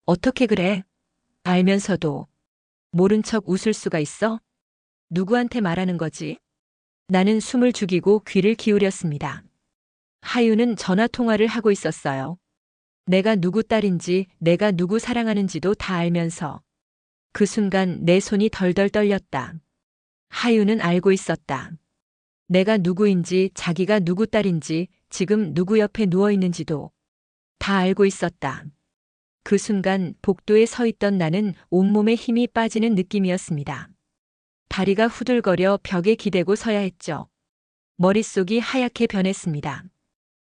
어떻게 그래? 알면서도 모른 척 웃을 수가 있어? 누구한테 말하는 거지? 나는 숨을 죽이고 귀를 기울였습니다. 하유는 전화 통화를 하고 있었어요. 내가 누구 딸인지, 내가 누구 사랑하는지도 다 알면서 그 순간 내 손이 덜덜 떨렸다. 하유는 알고 있었다. 내가 누구인지, 자기가 누구 딸인지, 지금 누구 옆에 누워 있는지도 다 알고 있었다. 그 순간 복도에 서 있던 나는 온몸에 힘이 빠지는 느낌이었습니다. 다리가 후들거려 벽에 기대고 서야 했죠. 머릿속이 하얗게 변했습니다.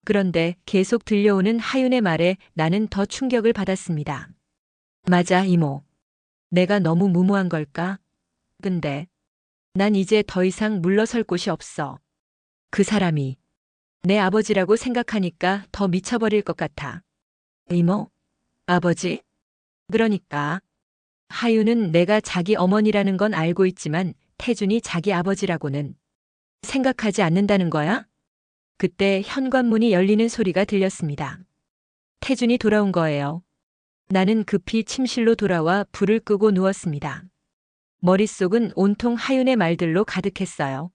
그런데 계속 들려오는 하윤의 말에 나는 더 충격을 받았습니다. 맞아, 이모. 내가 너무 무모한 걸까? 근데 난 이제 더 이상 물러설 곳이 없어. 그 사람이 내 아버지라고 생각하니까 더 미쳐버릴 것 같아. 이모? 아버지? 그러니까 하유는 내가 자기 어머니라는 건 알고 있지만 태준이 자기 아버지라고는 생각하지 않는다는 거야? 그때 현관문이 열리는 소리가 들렸습니다. 태준이 돌아온 거예요. 나는 급히 침실로 돌아와 불을 끄고 누웠습니다. 머릿속은 온통 하윤의 말들로 가득했어요.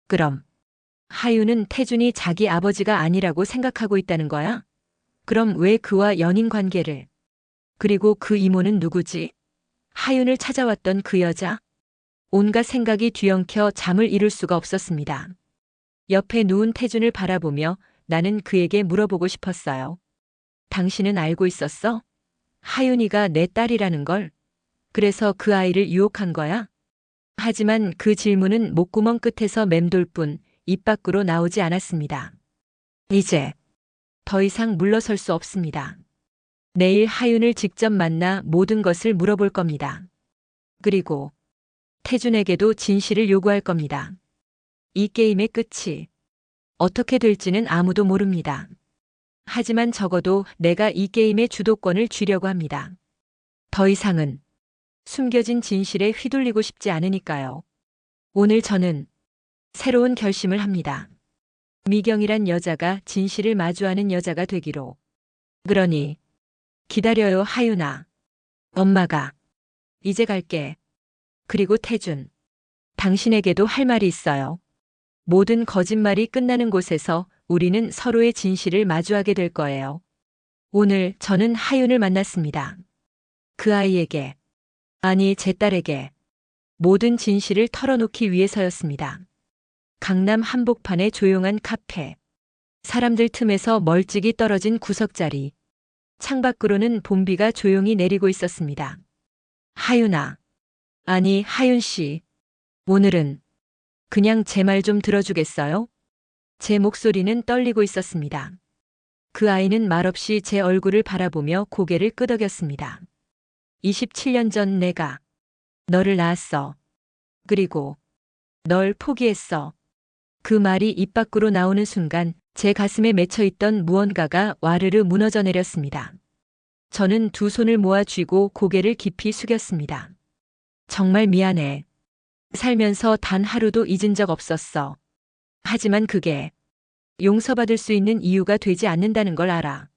그럼 하윤은 태준이 자기 아버지가 아니라고 생각하고 있다는 거야? 그럼 왜 그와 연인 관계를? 그리고 그 이모는 누구지? 하윤을 찾아왔던 그 여자? 온갖 생각이 뒤엉켜 잠을 이룰 수가 없었습니다. 옆에 누운 태준을 바라보며 나는 그에게 물어보고 싶었어요. 당신은 알고 있었어? 하윤이가 내 딸이라는 걸? 그래서 그 아이를 유혹한 거야? 하지만 그 질문은 목구멍 끝에서 맴돌 뿐 입 밖으로 나오지 않았습니다. 이제 더 이상 물러설 수 없습니다. 내일 하윤을 직접 만나 모든 것을 물어볼 겁니다. 그리고 태준에게도 진실을 요구할 겁니다. 이 게임의 끝이 어떻게 될지는 아무도 모릅니다. 하지만 적어도 내가 이 게임의 주도권을 쥐려고 합니다. 더 이상은 숨겨진 진실에 휘둘리고 싶지 않으니까요. 오늘 저는 새로운 결심을 합니다. 미경이란 여자가 진실을 마주하는 여자가 되기로. 그러니 기다려요, 하윤아. 엄마가 이제 갈게. 그리고 태준, 당신에게도 할 말이 있어요. 모든 거짓말이 끝나는 곳에서 우리는 서로의 진실을 마주하게 될 거예요. 오늘 저는 하윤을 만났습니다. 그 아이에게, 아니 제 딸에게 모든 진실을 털어놓기 위해서였습니다. 강남 한복판의 조용한 카페. 사람들 틈에서 멀찍이 떨어진 구석자리. 창밖으로는 봄비가 조용히 내리고 있었습니다. 하윤아. 아니, 하윤 씨. 오늘은 그냥 제 말 좀 들어주겠어요? 제 목소리는 떨리고 있었습니다. 그 아이는 말없이 제 얼굴을 바라보며 고개를 끄덕였습니다. 27년 전 내가 너를 낳았어. 그리고 널 포기했어. 그 말이 입 밖으로 나오는 순간 제 가슴에 맺혀있던 무언가가 와르르 무너져 내렸습니다. 저는 두 손을 모아 쥐고 고개를 깊이 숙였습니다. 정말 미안해. 살면서 단 하루도 잊은 적 없었어. 하지만 그게 용서받을 수 있는 이유가 되지 않는다는 걸 알아.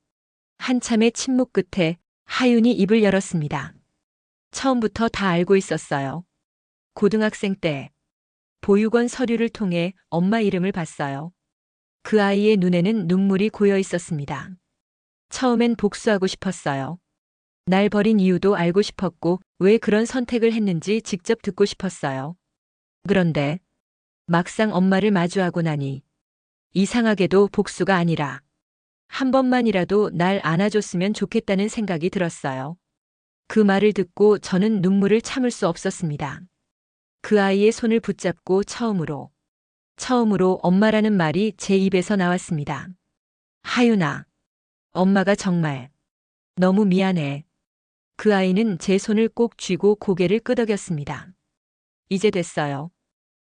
한참의 침묵 끝에 하윤이 입을 열었습니다. 처음부터 다 알고 있었어요. 고등학생 때 보육원 서류를 통해 엄마 이름을 봤어요. 그 아이의 눈에는 눈물이 고여 있었습니다. 처음엔 복수하고 싶었어요. 날 버린 이유도 알고 싶었고 왜 그런 선택을 했는지 직접 듣고 싶었어요. 그런데 막상 엄마를 마주하고 나니 이상하게도 복수가 아니라 한 번만이라도 날 안아줬으면 좋겠다는 생각이 들었어요. 그 말을 듣고 저는 눈물을 참을 수 없었습니다. 그 아이의 손을 붙잡고 처음으로 엄마라는 말이 제 입에서 나왔습니다. 하윤아, 엄마가 정말 너무 미안해. 그 아이는 제 손을 꼭 쥐고 고개를 끄덕였습니다. 이제 됐어요.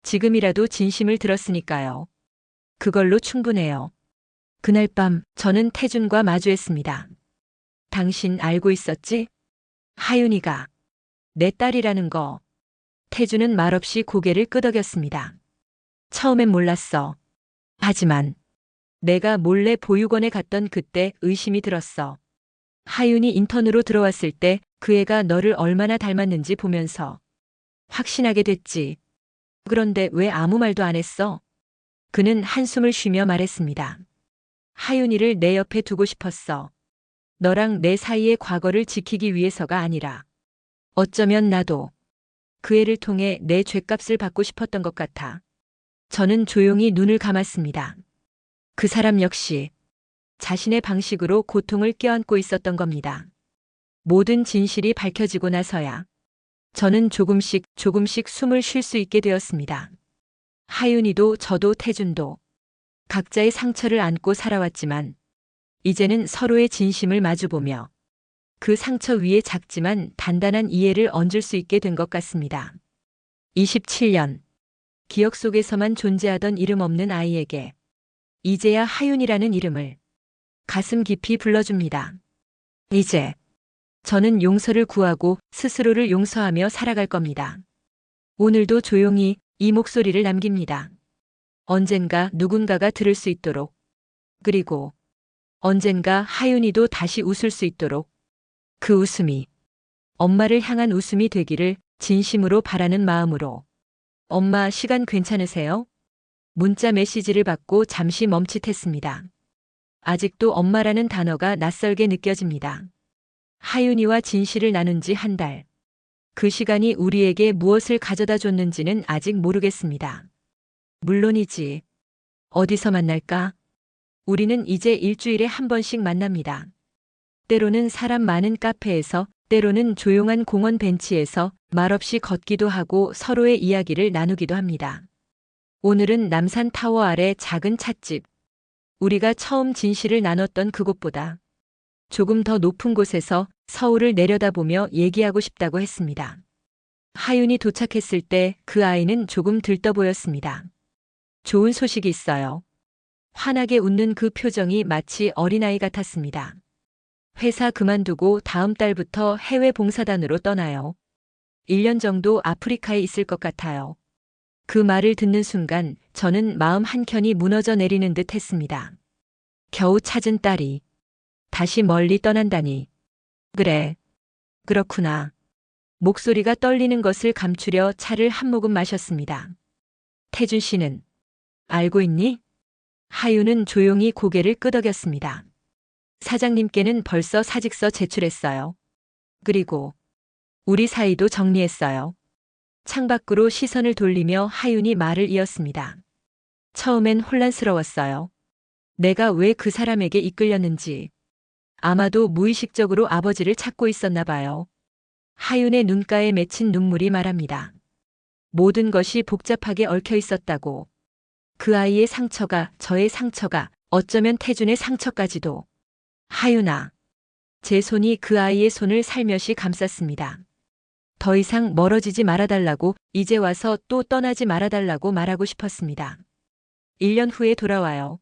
지금이라도 진심을 들었으니까요. 그걸로 충분해요. 그날 밤 저는 태준과 마주했습니다. 당신 알고 있었지? 하윤이가 내 딸이라는 거. 태준은 말없이 고개를 끄덕였습니다. 처음엔 몰랐어. 하지만 내가 몰래 보육원에 갔던 그때 의심이 들었어. 하윤이 인턴으로 들어왔을 때 그 애가 너를 얼마나 닮았는지 보면서 확신하게 됐지. 그런데 왜 아무 말도 안 했어? 그는 한숨을 쉬며 말했습니다. 하윤이를 내 옆에 두고 싶었어. 너랑 내 사이의 과거를 지키기 위해서가 아니라 어쩌면 나도 그 애를 통해 내 죗값을 받고 싶었던 것 같아. 저는 조용히 눈을 감았습니다. 그 사람 역시 자신의 방식으로 고통을 껴안고 있었던 겁니다. 모든 진실이 밝혀지고 나서야 저는 조금씩 숨을 쉴 수 있게 되었습니다. 하윤이도 저도 태준도 각자의 상처를 안고 살아왔지만 이제는 서로의 진심을 마주보며 그 상처 위에 작지만 단단한 이해를 얹을 수 있게 된 것 같습니다. 27년 기억 속에서만 존재하던 이름 없는 아이에게 이제야 하윤이라는 이름을 가슴 깊이 불러줍니다. 이제 저는 용서를 구하고 스스로를 용서하며 살아갈 겁니다. 오늘도 조용히 이 목소리를 남깁니다. 언젠가 누군가가 들을 수 있도록, 그리고 언젠가 하윤이도 다시 웃을 수 있도록, 그 웃음이 엄마를 향한 웃음이 되기를 진심으로 바라는 마음으로. 엄마, 시간 괜찮으세요? 문자 메시지를 받고 잠시 멈칫했습니다. 아직도 엄마라는 단어가 낯설게 느껴집니다. 하윤이와 진실을 나눈 지 한 달. 그 시간이 우리에게 무엇을 가져다 줬는지는 아직 모르겠습니다. 물론이지. 어디서 만날까? 우리는 이제 일주일에 한 번씩 만납니다. 때로는 사람 많은 카페에서, 때로는 조용한 공원 벤치에서 말없이 걷기도 하고 서로의 이야기를 나누기도 합니다. 오늘은 남산 타워 아래 작은 찻집. 우리가 처음 진실을 나눴던 그곳보다 조금 더 높은 곳에서 서울을 내려다보며 얘기하고 싶다고 했습니다. 하윤이 도착했을 때 그 아이는 조금 들떠 보였습니다. 좋은 소식이 있어요. 환하게 웃는 그 표정이 마치 어린아이 같았습니다. 회사 그만두고 다음 달부터 해외 봉사단으로 떠나요. 1년 정도 아프리카에 있을 것 같아요. 그 말을 듣는 순간 저는 마음 한켠이 무너져 내리는 듯 했습니다. 겨우 찾은 딸이 다시 멀리 떠난다니. 그래. 그렇구나. 목소리가 떨리는 것을 감추려 차를 한 모금 마셨습니다. 태준 씨는 알고 있니? 하윤은 조용히 고개를 끄덕였습니다. 사장님께는 벌써 사직서 제출했어요. 그리고 우리 사이도 정리했어요. 창밖으로 시선을 돌리며 하윤이 말을 이었습니다. 처음엔 혼란스러웠어요. 내가 왜 그 사람에게 이끌렸는지. 아마도 무의식적으로 아버지를 찾고 있었나 봐요. 하윤의 눈가에 맺힌 눈물이 말합니다. 모든 것이 복잡하게 얽혀 있었다고. 그 아이의 상처가, 저의 상처가, 어쩌면 태준의 상처까지도. 하윤아. 제 손이 그 아이의 손을 살며시 감쌌습니다. 더 이상 멀어지지 말아달라고, 이제 와서 또 떠나지 말아달라고 말하고 싶었습니다. 1년 후에 돌아와요.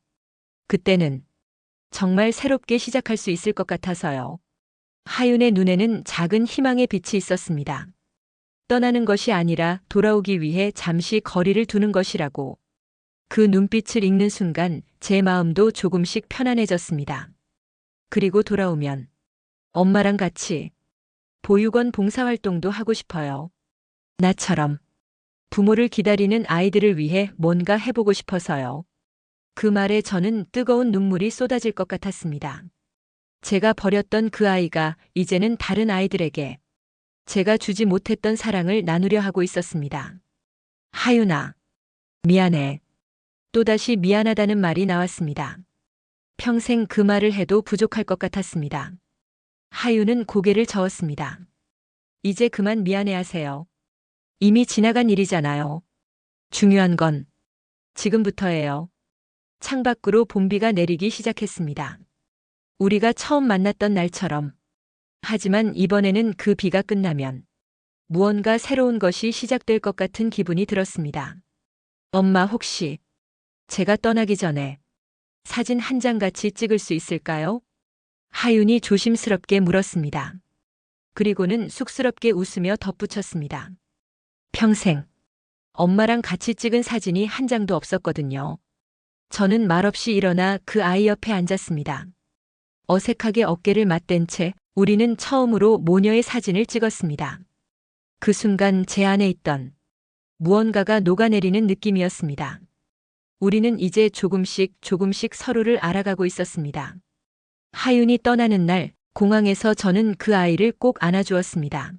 그때는 정말 새롭게 시작할 수 있을 것 같아서요. 하윤의 눈에는 작은 희망의 빛이 있었습니다. 떠나는 것이 아니라 돌아오기 위해 잠시 거리를 두는 것이라고. 그 눈빛을 읽는 순간 제 마음도 조금씩 편안해졌습니다. 그리고 돌아오면 엄마랑 같이 보육원 봉사활동도 하고 싶어요. 나처럼 부모를 기다리는 아이들을 위해 뭔가 해보고 싶어서요. 그 말에 저는 뜨거운 눈물이 쏟아질 것 같았습니다. 제가 버렸던 그 아이가 이제는 다른 아이들에게 제가 주지 못했던 사랑을 나누려 하고 있었습니다. 하윤아, 미안해. 또다시 미안하다는 말이 나왔습니다. 평생 그 말을 해도 부족할 것 같았습니다. 하윤은 고개를 저었습니다. 이제 그만 미안해하세요. 이미 지나간 일이잖아요. 중요한 건 지금부터예요. 창밖으로 봄비가 내리기 시작했습니다. 우리가 처음 만났던 날처럼. 하지만 이번에는 그 비가 끝나면 무언가 새로운 것이 시작될 것 같은 기분이 들었습니다. 엄마, 혹시 제가 떠나기 전에 사진 한 장 같이 찍을 수 있을까요? 하윤이 조심스럽게 물었습니다. 그리고는 쑥스럽게 웃으며 덧붙였습니다. 평생 엄마랑 같이 찍은 사진이 한 장도 없었거든요. 저는 말없이 일어나 그 아이 옆에 앉았습니다. 어색하게 어깨를 맞댄 채 우리는 처음으로 모녀의 사진을 찍었습니다. 그 순간 제 안에 있던 무언가가 녹아내리는 느낌이었습니다. 우리는 이제 조금씩 서로를 알아가고 있었습니다. 하윤이 떠나는 날 공항에서 저는 그 아이를 꼭 안아주었습니다.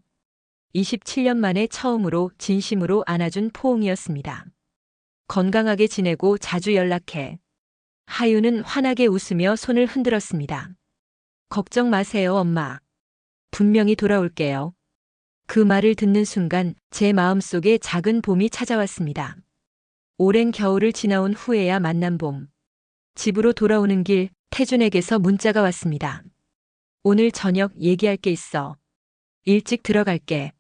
27년 만에 처음으로 진심으로 안아준 포옹이었습니다. 건강하게 지내고 자주 연락해. 하윤은 환하게 웃으며 손을 흔들었습니다. 걱정 마세요, 엄마. 분명히 돌아올게요. 그 말을 듣는 순간 제 마음속에 작은 봄이 찾아왔습니다. 오랜 겨울을 지나온 후에야 만난 봄. 집으로 돌아오는 길 태준에게서 문자가 왔습니다. 오늘 저녁 얘기할 게 있어. 일찍 들어갈게.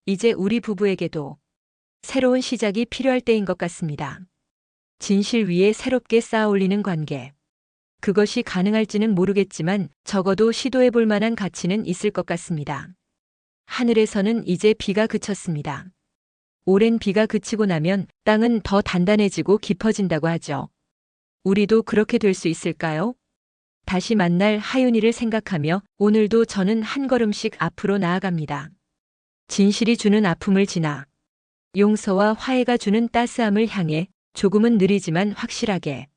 이제 우리 부부에게도 새로운 시작이 필요할 때인 것 같습니다. 진실 위에 새롭게 쌓아올리는 관계. 그것이 가능할지는 모르겠지만 적어도 시도해 볼 만한 가치는 있을 것 같습니다. 하늘에서는 이제 비가 그쳤습니다. 오랜 비가 그치고 나면 땅은 더 단단해지고 깊어진다고 하죠. 우리도 그렇게 될 수 있을까요? 다시 만날 하윤이를 생각하며 오늘도 저는 한 걸음씩 앞으로 나아갑니다. 진실이 주는 아픔을 지나 용서와 화해가 주는 따스함을 향해 조금은 느리지만 확실하게